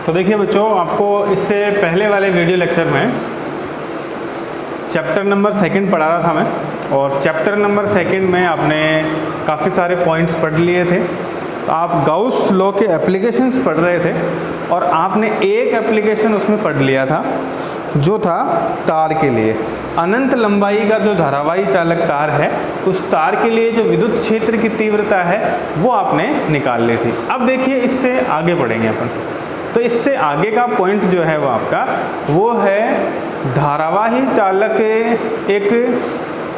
तो देखिए बच्चों, आपको इससे पहले वाले वीडियो लेक्चर में चैप्टर नंबर 2 पढ़ा रहा था मैं, और चैप्टर नंबर 2 में आपने काफ़ी सारे पॉइंट्स पढ़ लिए थे। तो आप गाउस लॉ के एप्लीकेशंस पढ़ रहे थे और आपने एक एप्लीकेशन उसमें पढ़ लिया था जो था तार के लिए। अनंत लंबाई का जो धारावाही चालक तार है, उस तार के लिए जो विद्युत क्षेत्र की तीव्रता है वो आपने निकाल ली थी। अब देखिए, इससे आगे बढ़ेंगे अपन। तो इससे आगे का पॉइंट जो है वो आपका वो है धारावाही चालक एक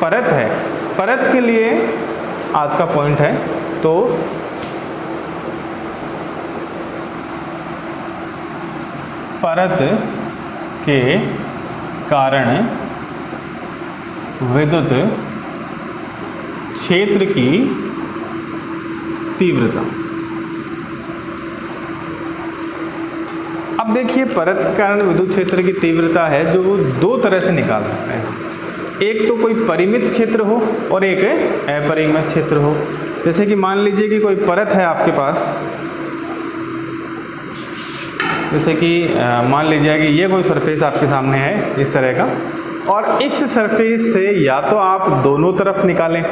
परत है। परत के लिए आज का पॉइंट है। तो परत के कारण विद्युत क्षेत्र की तीव्रता। अब देखिए, परत के कारण विद्युत क्षेत्र की तीव्रता है जो वो दो तरह से निकाल सकते हैं। एक तो कोई परिमित क्षेत्र हो और एक अपरिमित क्षेत्र हो। जैसे कि मान लीजिए कि कोई परत है आपके पास, जैसे कि मान लीजिए कि ये कोई सरफेस आपके सामने है इस तरह का, और इस सरफेस से या तो आप दोनों तरफ निकालें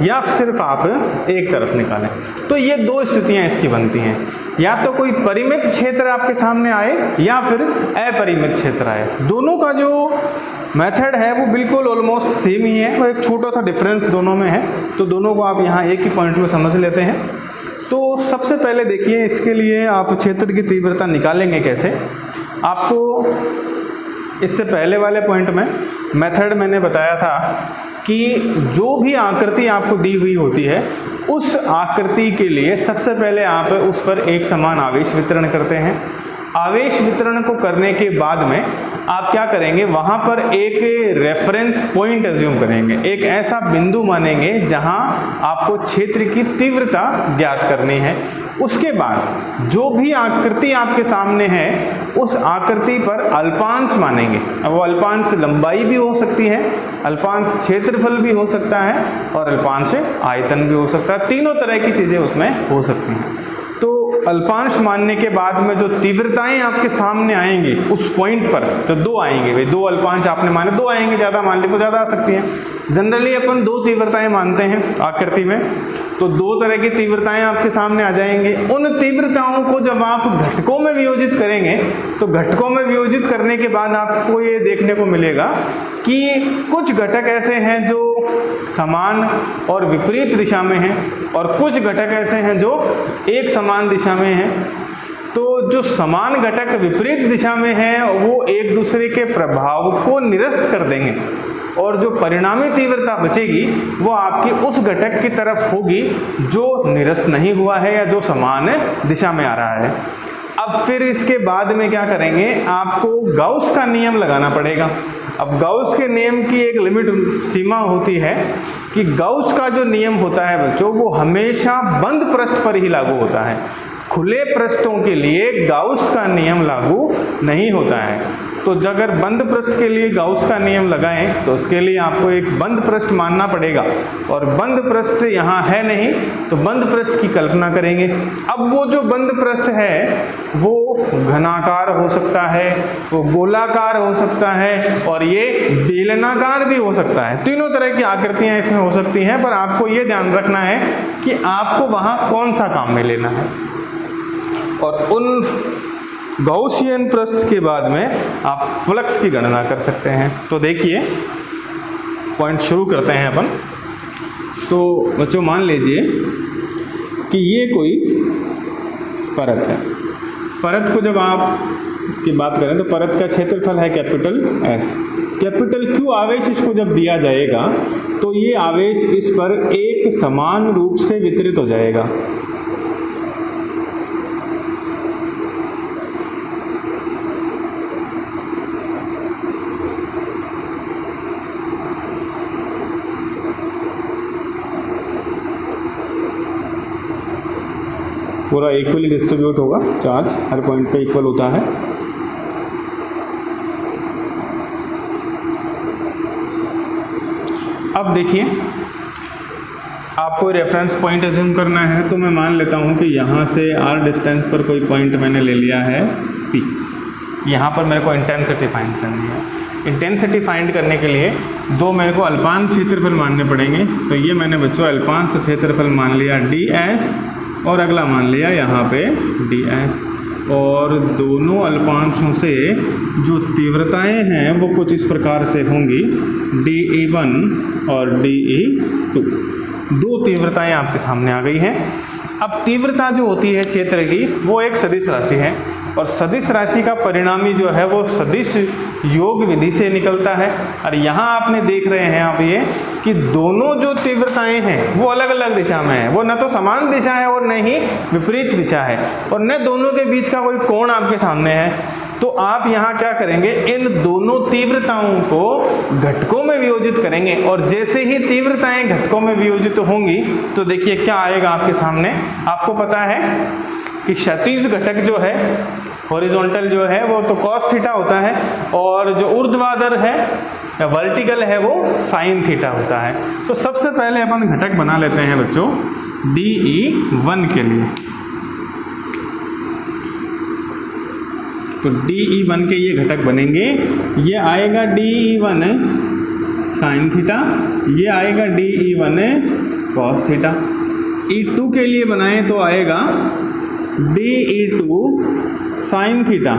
या सिर्फ आप एक तरफ निकालें। तो ये दो स्थितियां इसकी बनती हैं, या तो कोई परिमित क्षेत्र आपके सामने आए या फिर अपरिमित क्षेत्र आए। दोनों का जो मेथड है वो बिल्कुल ऑलमोस्ट सेम ही है, वो एक छोटा सा डिफरेंस दोनों में है। तो दोनों को आप यहाँ एक ही पॉइंट में समझ लेते हैं। तो सबसे पहले देखिए, इसके लिए आप क्षेत्र की तीव्रता निकालेंगे कैसे। आपको इससे पहले वाले पॉइंट में मेथड मैंने बताया था कि जो भी आकृति आपको दी हुई होती है, उस आकृति के लिए सबसे पहले आप उस पर एक समान आवेश वितरण करते हैं। आवेश वितरण को करने के बाद में आप क्या करेंगे, वहाँ पर एक रेफरेंस पॉइंट एज्यूम करेंगे, एक ऐसा बिंदु मानेंगे जहाँ आपको क्षेत्र की तीव्रता ज्ञात करनी है। उसके बाद जो भी आकृति आपके सामने है, उस आकृति पर अल्पांश मानेंगे। अब वो अल्पांश लंबाई भी हो सकती है, अल्पांश क्षेत्रफल भी हो सकता है और अल्पांश आयतन भी हो सकता है। तीनों तरह की चीज़ें उसमें हो सकती हैं। तो अल्पांश मानने के बाद में जो तीव्रताएं आपके सामने आएंगी उस पॉइंट पर, जो दो आएंगे, भाई दो अल्पांश आपने माने, दो आएंगे, ज़्यादा मान ली तो ज़्यादा आ सकती हैं। जनरली अपन दो तीव्रताएं मानते हैं आकृति में। तो दो तरह की तीव्रताएं आपके सामने आ जाएंगी। उन तीव्रताओं को जब आप घटकों में वियोजित करेंगे, तो घटकों में वियोजित करने के बाद आपको ये देखने को मिलेगा कि कुछ घटक ऐसे हैं जो समान और विपरीत दिशा में हैं, और कुछ घटक ऐसे हैं जो एक समान दिशा में हैं। तो जो समान घटक विपरीत दिशा में हैं वो एक दूसरे के प्रभाव को निरस्त कर देंगे, और जो परिणामी तीव्रता बचेगी वो आपकी उस घटक की तरफ होगी जो निरस्त नहीं हुआ है या जो समान दिशा में आ रहा है। अब फिर इसके बाद में क्या करेंगे, आपको गाउस का नियम लगाना पड़ेगा। अब गाउस के नियम की एक लिमिट सीमा होती है कि गाउस का जो नियम होता है बच्चों, वो हमेशा बंद पृष्ठ पर ही लागू होता है। खुले पृष्ठों के लिए गाउस का नियम लागू नहीं होता है। तो अगर बंद पृष्ठ के लिए गाउस का नियम लगाएं तो उसके लिए आपको एक बंद पृष्ठ मानना पड़ेगा, और बंद पृष्ठ यहाँ है नहीं, तो बंद पृष्ठ की कल्पना करेंगे। अब वो जो बंद पृष्ठ है वो घनाकार हो सकता है, वो गोलाकार हो सकता है, और ये बेलनाकार भी हो सकता है। तीनों तरह की आकृतियाँ इसमें हो सकती हैं, पर आपको ये ध्यान रखना है कि आपको वहाँ कौन सा काम में लेना है। और उन गाउसियन पृष्ठ के बाद में आप फ्लक्स की गणना कर सकते हैं। तो देखिए, पॉइंट शुरू करते हैं अपन। तो बच्चों, मान लीजिए कि ये कोई परत है। परत को जब आप की बात करें तो परत का क्षेत्रफल है कैपिटल S। कैपिटल Q आवेश इसको जब दिया जाएगा तो ये आवेश इस पर एक समान रूप से वितरित हो जाएगा। पूरा इक्वली डिस्ट्रीब्यूट होगा, चार्ज हर पॉइंट पे इक्वल होता है। अब देखिए, आपको रेफरेंस पॉइंट अज्यूम करना है, तो मैं मान लेता हूँ कि यहाँ से r डिस्टेंस पर कोई पॉइंट मैंने ले लिया है P। यहाँ पर मेरे को इंटेंसिटी फाइंड करनी है। इंटेंसिटी फाइंड करने के लिए दो मेरे को अल्पांश क्षेत्रफल मानने पड़ेंगे। तो ये मैंने बच्चों अल्पांश क्षेत्रफल मान लिया ds और अगला मान लिया यहाँ पे ds, और दोनों अल्पांशों से जो तीव्रताएं हैं वो कुछ इस प्रकार से होंगी, dE1 और dE2। दो तीव्रताएं आपके सामने आ गई हैं। अब तीव्रता जो होती है क्षेत्र की वो एक सदिश राशि है, और सदिश राशि का परिणामी जो है वो सदिश योग विधि से निकलता है। और यहाँ आपने देख रहे हैं आप ये कि दोनों जो तीव्रताएं हैं वो अलग अलग दिशा में है, वो न तो समान दिशा है और न ही विपरीत दिशा है, और न दोनों के बीच का कोई कोण आपके सामने है। तो आप यहाँ क्या करेंगे, इन दोनों तीव्रताओं को घटकों में वियोजित करेंगे, और जैसे ही तीव्रताएं घटकों में वियोजित होंगी तो देखिए क्या आएगा आपके सामने। आपको पता है कि क्षैतिज घटक जो है, हॉरिजॉन्टल जो है वो तो cos थीटा होता है, और जो ऊर्ध्वाधर है या वर्टिकल है वो sin थीटा होता है। तो सबसे पहले अपन घटक बना लेते हैं बच्चों dE1 के लिए। तो dE1 के ये घटक बनेंगे, ये आएगा dE1 sin थीटा, ये आएगा dE1 cos थीटा। E2 के लिए बनाएं तो आएगा dE2 sin थीटा,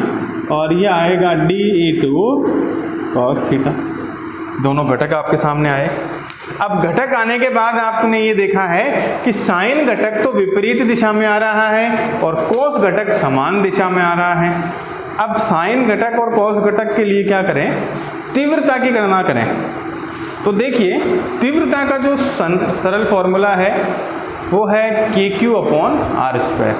और ये आएगा dE2 cos थीटा। दोनों घटक आपके सामने आए। अब घटक आने के बाद आपने ये देखा है कि साइन घटक तो विपरीत दिशा में आ रहा है और कोस घटक समान दिशा में आ रहा है। अब साइन घटक और कोस घटक के लिए क्या करें, तीव्रता की गणना करें। तो देखिए तीव्रता का जो सरल फॉर्मूला है वो है KQ/r²।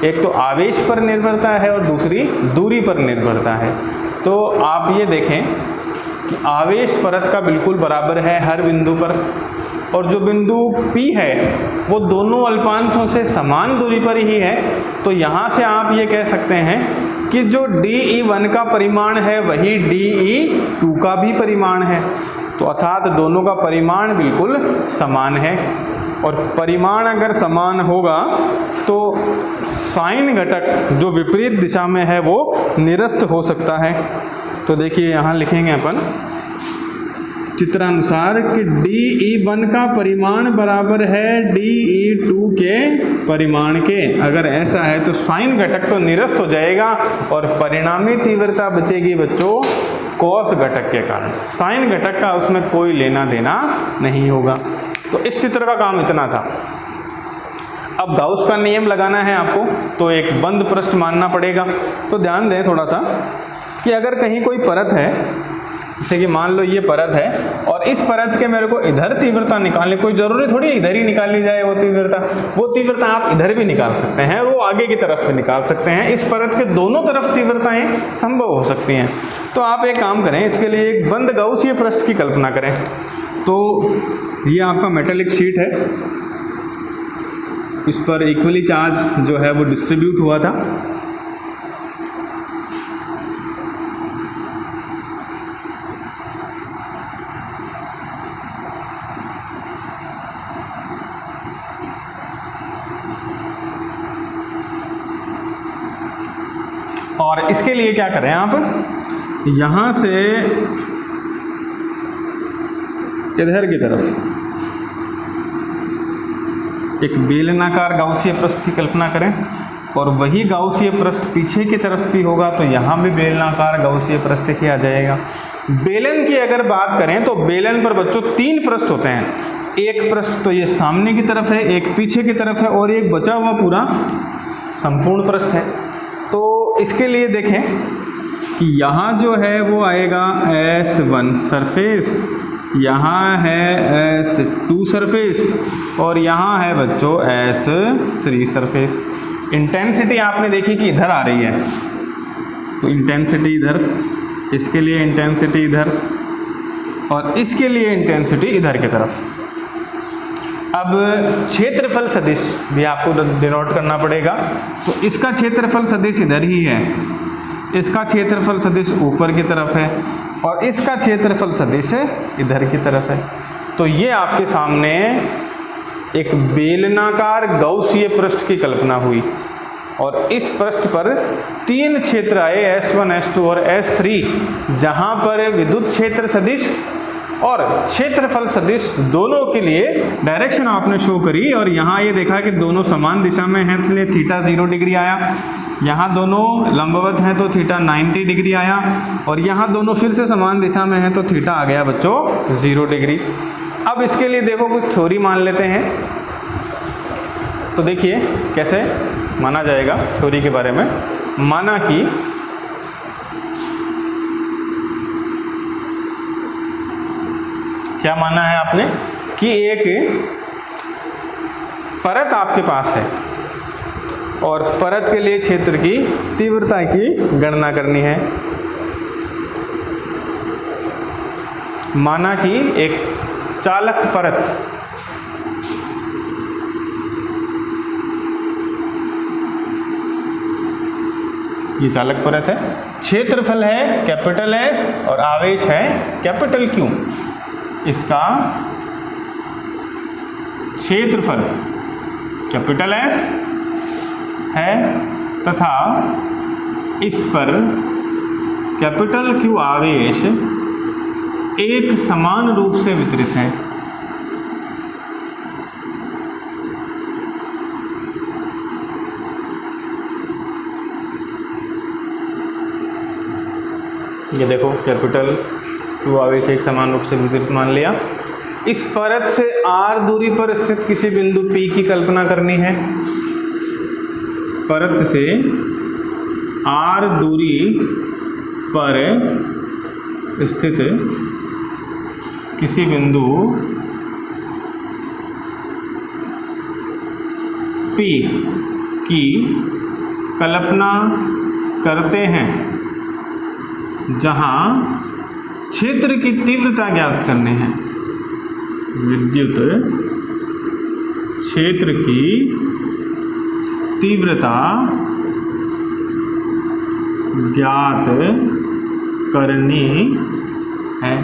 एक तो आवेश पर निर्भरता है और दूसरी दूरी पर निर्भरता है। तो आप ये देखें कि आवेश परत का बिल्कुल बराबर है हर बिंदु पर, और जो बिंदु P है वो दोनों अल्पांशों से समान दूरी पर ही है। तो यहाँ से आप ये कह सकते हैं कि जो dE1 का परिमाण है वही dE2 का भी परिमाण है। तो अर्थात दोनों का परिमाण बिल्कुल समान है, और परिमाण अगर समान होगा तो साइन घटक जो विपरीत दिशा में है वो निरस्त हो सकता है। तो देखिए यहाँ लिखेंगे अपन चित्रानुसार कि dE1 का परिमाण बराबर है dE2 के परिमाण के। अगर ऐसा है तो साइन घटक तो निरस्त हो जाएगा और परिणामी तीव्रता बचेगी बच्चों कॉस घटक के कारण। साइन घटक का उसमें कोई लेना देना नहीं होगा। तो इस चित्र का काम इतना था। अब गाउस का नियम लगाना है आपको, तो एक बंद पृष्ठ मानना पड़ेगा। तो ध्यान दें थोड़ा सा कि अगर कहीं कोई परत है, जैसे कि मान लो ये परत है, और इस परत के मेरे को इधर तीव्रता निकालने, कोई ज़रूरी थोड़ी इधर ही निकाली जाए वो तीव्रता आप इधर भी निकाल सकते हैं, वो आगे की तरफ भी निकाल सकते हैं। इस परत के दोनों तरफ तीव्रताएं संभव हो सकती हैं। तो आप एक काम करें, इसके लिए एक बंद गाउसीय पृष्ठ की कल्पना करें। तो ये आपका मेटेलिक शीट है, इस पर इक्वली चार्ज जो है वो डिस्ट्रीब्यूट हुआ था। और इसके लिए क्या करें, आप यहाँ से इधर की तरफ एक बेलनाकार गाउसीय पृष्ठ की कल्पना करें, और वही गाउसीय पृष्ठ पीछे की तरफ भी होगा तो यहाँ भी बेलनाकार गाउसीय पृष्ठ ही आ जाएगा। बेलन की अगर बात करें तो बेलन पर बच्चों 3 पृष्ठ होते हैं। एक पृष्ठ तो ये सामने की तरफ है, एक पीछे की तरफ है, और एक बचा हुआ पूरा संपूर्ण पृष्ठ है। तो इसके लिए देखें कि यहाँ जो है वो आएगा S1 सरफेस, यहाँ है S2 सरफेस, और यहाँ है बच्चों S3 सरफेस। इंटेंसिटी आपने देखी कि इधर आ रही है, तो इंटेंसिटी इधर, इसके लिए इंटेंसिटी इधर, और इसके लिए इंटेंसिटी इधर की तरफ। अब क्षेत्रफल सदिश भी आपको डिनोट करना पड़ेगा। तो इसका क्षेत्रफल सदिश इधर ही है, इसका क्षेत्रफल सदिश ऊपर की तरफ है, और इसका क्षेत्रफल सदिश इधर की तरफ है। तो ये आपके सामने एक बेलनाकार गाउसीय पृष्ठ की कल्पना हुई। और इस पृष्ठ पर 3 क्षेत्र आए S1, S2 और S3, जहां पर विद्युत क्षेत्र सदिश और क्षेत्रफल सदिश दोनों के लिए डायरेक्शन आपने शो करी, और यहाँ ये देखा कि दोनों समान दिशा में हैं, इसलिए थीटा 0 डिग्री आया। यहाँ दोनों लंबवत हैं तो थीटा 90 डिग्री आया, और यहाँ दोनों फिर से समान दिशा में हैं तो थीटा आ गया बच्चों 0 डिग्री। अब इसके लिए देखो कुछ थ्योरी मान लेते हैं। तो देखिए कैसे माना जाएगा थ्योरी के बारे में। माना कि क्या माना है आपने कि एक परत आपके पास है और परत के लिए क्षेत्र की तीव्रता की गणना करनी है। माना कि एक चालक परत ये चालक परत है, क्षेत्रफल है कैपिटल S और आवेश है कैपिटल Q। इसका क्षेत्रफल कैपिटल S है तथा इस पर कैपिटल Q आवेश एक समान रूप से वितरित है। ये देखो कैपिटल Q आवेश एक समान रूप से वितरित मान लिया। इस परत से R दूरी पर स्थित किसी बिंदु P की कल्पना करनी है। परत से R दूरी पर स्थित किसी बिंदु P की कल्पना करते हैं, जहां क्षेत्र की तीव्रता ज्ञात करनी है। विद्युत क्षेत्र की तीव्रता ज्ञात करनी है,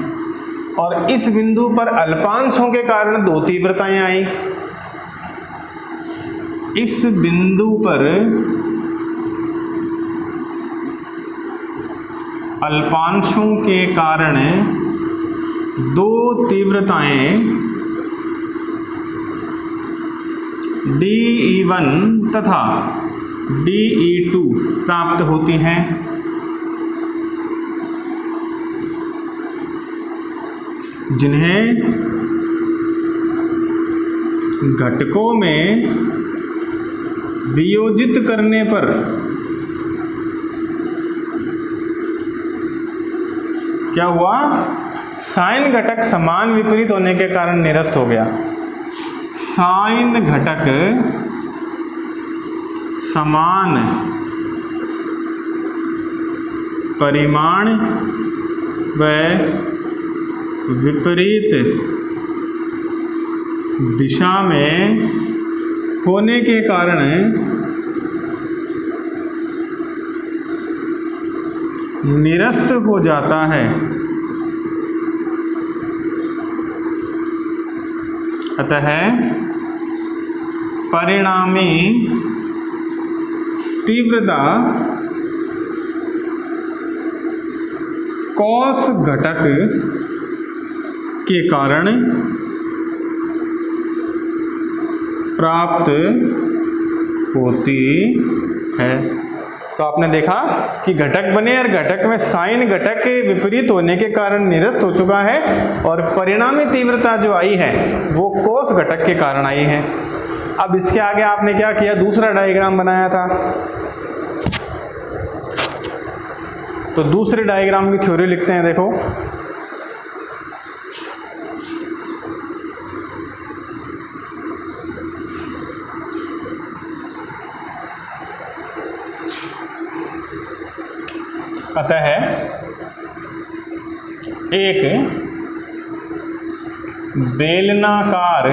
और इस बिंदु पर अल्पांशों के कारण 2 तीव्रताएं आई। इस बिंदु पर अल्पांशों के कारण 2 तीव्रताएं DE1 तथा DE2 प्राप्त होती हैं। जिन्हें घटकों में वियोजित करने पर क्या हुआ, साइन घटक समान विपरीत होने के कारण निरस्त हो गया। साइन घटक समान परिमाण व विपरीत दिशा में होने के कारण निरस्त हो जाता है। अतः परिणामी तीव्रता कॉस घटक के कारण प्राप्त होती है। तो आपने देखा कि घटक बने और घटक में साइन घटक के विपरीत होने के कारण निरस्त हो चुका है, और परिणामी तीव्रता जो आई है वो कोस घटक के कारण आई है। अब इसके आगे आपने क्या किया, दूसरा डायग्राम बनाया था। तो दूसरे डायग्राम की थ्योरी लिखते हैं। देखो अतः एक बेलनाकार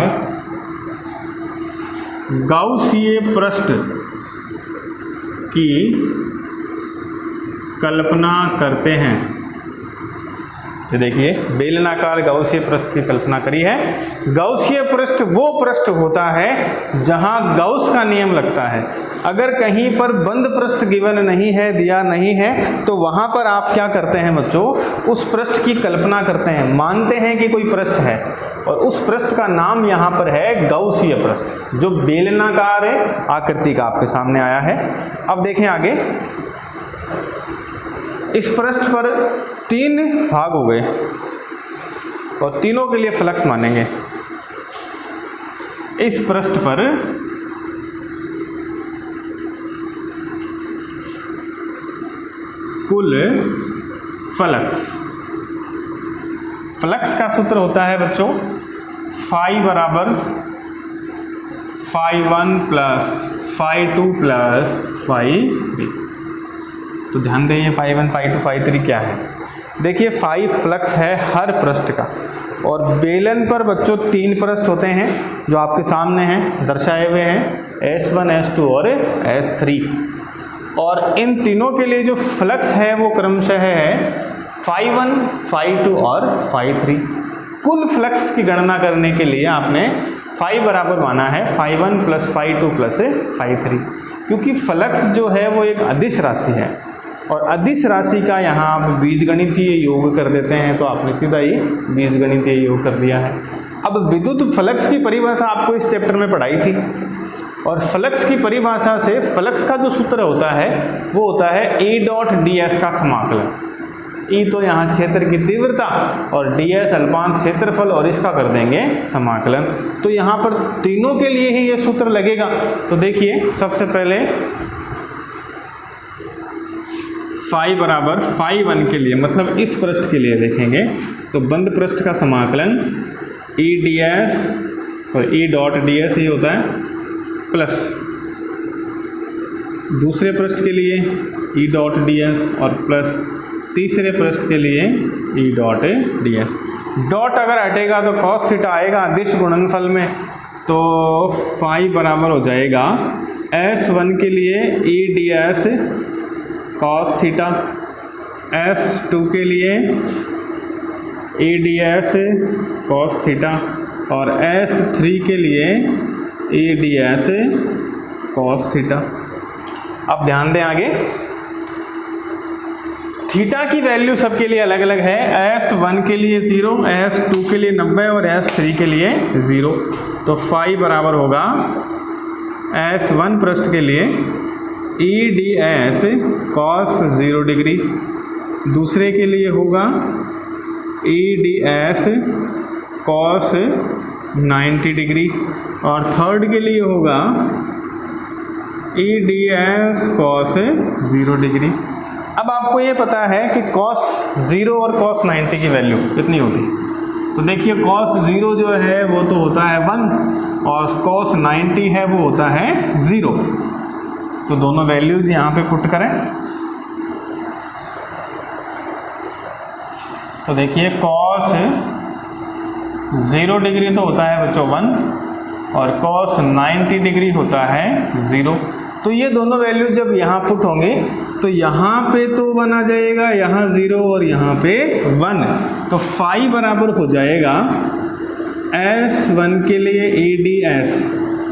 गाउसीय पृष्ठ की कल्पना करते हैं। तो देखिए बेलनाकार गाउसीय पृष्ठ की कल्पना करी है। गाउसीय पृष्ठ वो पृष्ठ होता है जहां गाउस का नियम लगता है। अगर कहीं पर बंद पृष्ठ गिवन नहीं है, दिया नहीं है, तो वहां पर आप क्या करते हैं बच्चों, उस पृष्ठ की कल्पना करते हैं, मानते हैं कि कोई पृष्ठ है और उस पृष्ठ का नाम यहाँ पर है गौसीय पृष्ठ, जो बेलनाकार आकृति का आपके सामने आया है। अब देखें आगे, इस पृष्ठ पर 3 भाग हो गए और तीनों के लिए फ्लक्स मानेंगे। इस पृष्ठ पर कुल फ्लक्स का सूत्र होता है बच्चों phi बराबर phi1 plus phi2 plus phi3। तो ध्यान दें ये phi1, phi2, phi3 क्या है। देखिए phi फ्लक्स है हर पृष्ठ का, और बेलन पर बच्चों 3 पृष्ठ होते हैं जो आपके सामने हैं, दर्शाए हुए हैं S1, S2 और S3, और इन तीनों के लिए जो फ्लक्स है वो क्रमशः है phi1, phi2 और phi3। कुल फ्लक्स की गणना करने के लिए आपने phi बराबर माना है phi1 plus phi2 plus phi3, क्योंकि फ्लक्स जो है वो एक अदिश राशि है और अदिश राशि का यहाँ आप बीजगणितीय योग कर देते हैं, तो आपने सीधा ही बीजगणितीय योग कर दिया है। अब विद्युत फ्लक्स की परिभाषा आपको इस चैप्टर में पढ़ाई थी, और फ्लक्स की परिभाषा से फ्लक्स का जो सूत्र होता है वो होता है E डॉट ds का समाकलन। E तो यहाँ क्षेत्र की तीव्रता और ds अल्पांश क्षेत्रफल, और इसका कर देंगे समाकलन। तो यहाँ पर तीनों के लिए ही ये सूत्र लगेगा। तो देखिए सबसे पहले phi बराबर phi1 के लिए, मतलब इस पृष्ठ के लिए देखेंगे तो बंद पृष्ठ का समाकलन E डॉट ds ही होता है, प्लस दूसरे पृष्ठ के लिए E डॉट ds और प्लस तीसरे पृष्ठ के लिए E डॉट ds। डॉट अगर हटेगा तो cos थीटा आएगा अदिश गुणनफल में, तो phi बराबर हो जाएगा S1 के लिए E ds cos theta, S2 के लिए E ds cos थीटा और S3 के लिए E ds cos थीटा। अब ध्यान दें आगे, थीटा की वैल्यू सबके लिए अलग अलग है। S1 के लिए 0, S2 के लिए 90 और S3 के लिए 0। तो phi बराबर होगा S1 पृष्ठ के लिए E ds cos 0 डिग्री, दूसरे के लिए होगा E ds cos 90 डिग्री और थर्ड के लिए होगा E ds cos 0 डिग्री। अब आपको ये पता है कि cos 0 और cos 90 की वैल्यू कितनी होती है। तो देखिए cos 0 जो है वो तो होता है 1 और cos 90 है वो होता है 0। तो दोनों वैल्यूज यहाँ पे पुट करें तो देखिए cos 0 डिग्री तो होता है बच्चों 1 और cos 90 डिग्री होता है 0। तो ये दोनों वैल्यू जब यहाँ पुट होंगे तो यहाँ पे तो 1 आ जाएगा, यहाँ 0 और यहाँ पे 1। तो phi बराबर हो जाएगा S1 के लिए E ds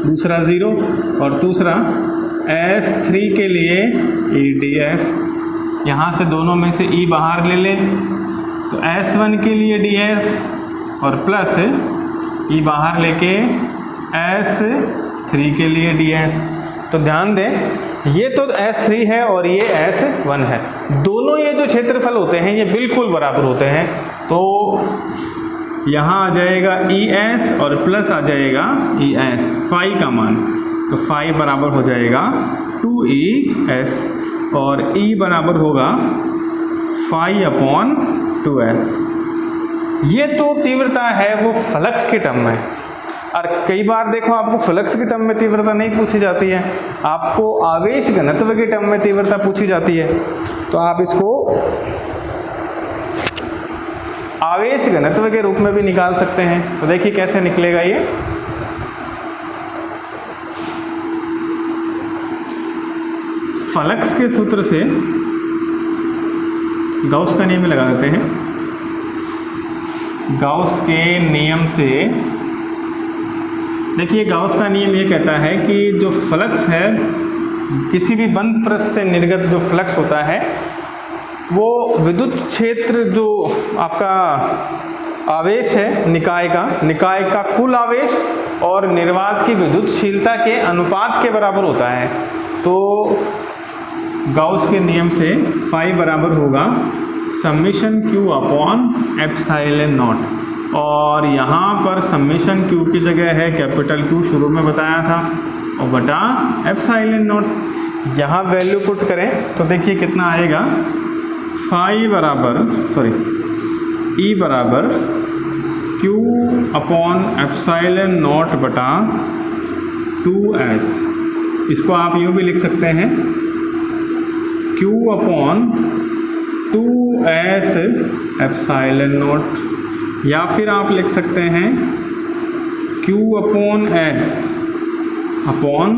दूसरा 0 और दूसरा S3 के लिए E ds। यहाँ से दोनों में से E बाहर ले लें तो S1 के लिए ds और प्लस E बाहर लेके S3 के लिए ds। तो ध्यान दें ये तो S3 है और ये S1 है, दोनों ये जो क्षेत्रफल होते हैं ये बिल्कुल बराबर होते हैं। तो यहाँ आ जाएगा ES और प्लस आ जाएगा ES phi का मान, तो phi बराबर हो जाएगा 2ES और E बराबर होगा phi अपॉन 2S। ये तो तीव्रता है वो फ्लक्स के टर्म में, और कई बार देखो आपको फ्लक्स के टर्म में तीव्रता नहीं पूछी जाती है, आपको आवेश घनत्व के टर्म में तीव्रता पूछी जाती है। तो आप इसको आवेश घनत्व के रूप में भी निकाल सकते हैं। तो देखिए कैसे निकलेगा ये, फ्लक्स के सूत्र से गाउस का नियम लगा देते हैं। गाउस के नियम से देखिए, गाउस का नियम ये कहता है कि जो फ्लक्स है किसी भी बंद पृष्ठ से निर्गत जो फ्लक्स होता है वो विद्युत क्षेत्र जो आपका आवेश है निकाय का कुल आवेश और निर्वात की विद्युतशीलता के अनुपात के बराबर होता है। तो गाउस के नियम से फाई बराबर होगा summation Q upon epsilon not, और यहाँ पर समेशन क्यू की जगह है कैपिटल क्यू, शुरू में बताया था, और बटा एप्सिलॉन नॉट। यहाँ वैल्यू पुट करें तो देखिए कितना आएगा, फाई बराबर ई बराबर क्यू अपॉन एप्सिलॉन नॉट बटा 2s। इसको आप यूँ भी लिख सकते हैं Q upon 2s epsilon not, या फिर आप लिख सकते हैं Q upon s upon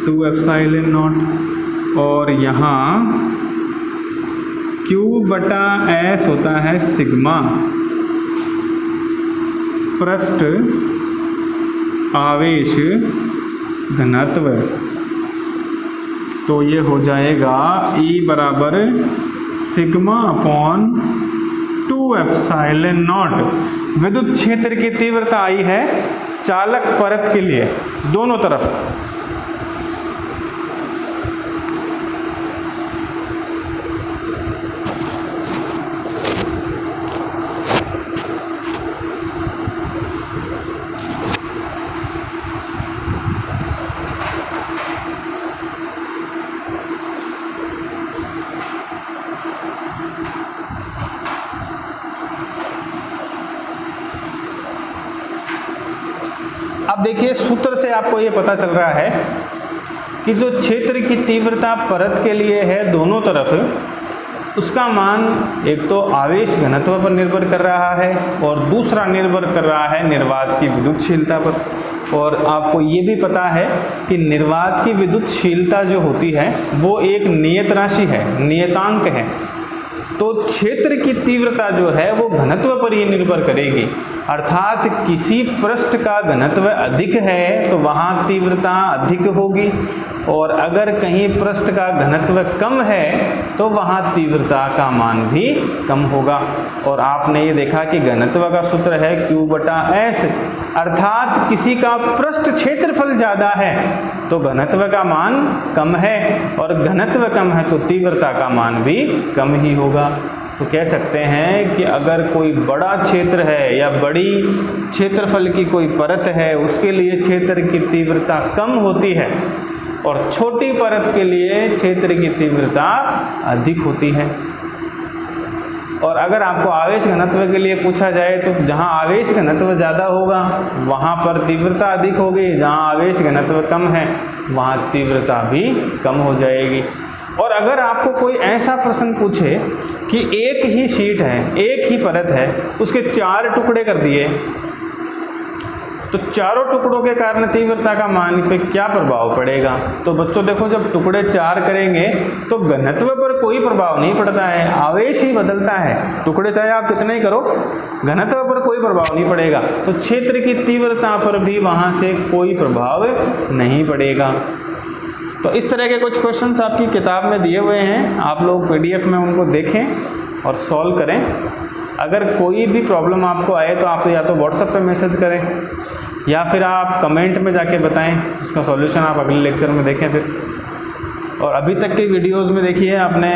2 epsilon not, और यहाँ Q बटा s होता है सिग्मा पृष्ठ आवेश घनत्व। तो ये हो जाएगा E बराबर सिग्मा अपॉन 2 एप्सिलॉन नॉट। विद्युत क्षेत्र की तीव्रता आई है चालक परत के लिए दोनों तरफ। अब देखिए सूत्र से आपको ये पता चल रहा है कि जो क्षेत्र की तीव्रता परत के लिए है दोनों तरफ, उसका मान एक तो आवेश घनत्व पर निर्भर कर रहा है और दूसरा निर्भर कर रहा है निर्वात की विद्युतशीलता पर। और आपको ये भी पता है कि निर्वात की विद्युतशीलता जो होती है वो एक नियत राशि है, नियतांक है। तो क्षेत्र की तीव्रता जो है वो घनत्व पर ही निर्भर करेगी, अर्थात किसी पृष्ठ का घनत्व अधिक है तो वहाँ तीव्रता अधिक होगी, और अगर कहीं पृष्ठ का घनत्व कम है तो वहाँ तीव्रता का मान भी कम होगा। और आपने ये देखा कि घनत्व का सूत्र है Q बटा S, अर्थात किसी का पृष्ठ क्षेत्रफल ज़्यादा है तो घनत्व का मान कम है, और घनत्व कम है तो तीव्रता का मान भी कम ही होगा। तो कह सकते हैं कि अगर कोई बड़ा क्षेत्र है या बड़ी क्षेत्रफल की कोई परत है उसके लिए क्षेत्र की तीव्रता कम होती है, और छोटी परत के लिए क्षेत्र की तीव्रता अधिक होती है। और अगर आपको आवेश घनत्व के लिए पूछा जाए तो जहाँ आवेश घनत्व ज़्यादा होगा वहाँ पर तीव्रता अधिक होगी, जहाँ आवेश घनत्व कम है वहाँ तीव्रता भी कम हो जाएगी। और अगर आपको कोई ऐसा प्रश्न पूछे कि एक ही शीट है, एक ही परत है, उसके 4 टुकड़े कर दिए, तो चारों टुकड़ों के कारण तीव्रता का मान पे क्या प्रभाव पड़ेगा? तो बच्चों देखो, जब टुकड़े 4 करेंगे तो घनत्व पर कोई प्रभाव नहीं पड़ता है, आवेश ही बदलता है। टुकड़े चाहे आप कितने ही करो, घनत्व पर कोई प्रभाव नहीं पड़ेगा, तो क्षेत्र की तीव्रता पर भी वहाँ से कोई प्रभाव नहीं पड़ेगा। तो इस तरह के कुछ क्वेश्चंस आपकी किताब में दिए हुए हैं, आप लोग PDF में उनको देखें और सॉल्व करें। अगर कोई भी प्रॉब्लम आपको आए तो आप या तो व्हाट्सएप पे मैसेज करें या फिर आप कमेंट में जाके बताएं, उसका सॉल्यूशन आप अगले लेक्चर में देखें फिर। और अभी तक की वीडियोस में देखिए आपने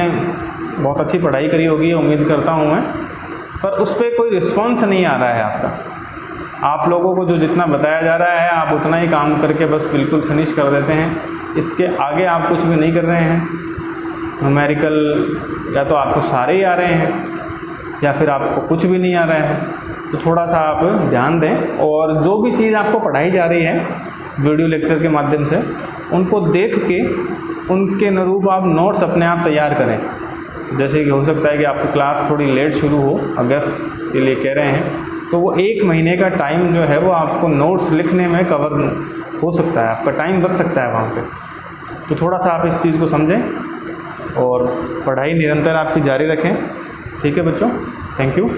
बहुत अच्छी पढ़ाई करी होगी, उम्मीद करता हूँ मैं, पर उस पर कोई रिस्पॉन्स नहीं आ रहा है आपका। आप लोगों को जो जितना बताया जा रहा है आप उतना ही काम करके बस बिल्कुल फिनिश कर देते हैं, इसके आगे आप कुछ भी नहीं कर रहे हैं। न्यूमेरिकल या तो आपको सारे ही आ रहे हैं या फिर आपको कुछ भी नहीं आ रहा है, तो थोड़ा सा आप ध्यान दें। और जो भी चीज़ आपको पढ़ाई जा रही है वीडियो लेक्चर के माध्यम से, उनको देख के उनके अनुरूप आप नोट्स अपने आप तैयार करें। जैसे कि हो सकता है कि आपकी क्लास थोड़ी लेट शुरू हो, अगस्त के लिए कह रहे हैं, तो वो 1 महीने का टाइम जो है वो आपको नोट्स लिखने में कवर हो सकता है, आपका टाइम बच सकता है वहाँ पे। तो थोड़ा सा आप इस चीज़ को समझें और पढ़ाई निरंतर आपकी जारी रखें। ठीक है बच्चों, थैंक यू।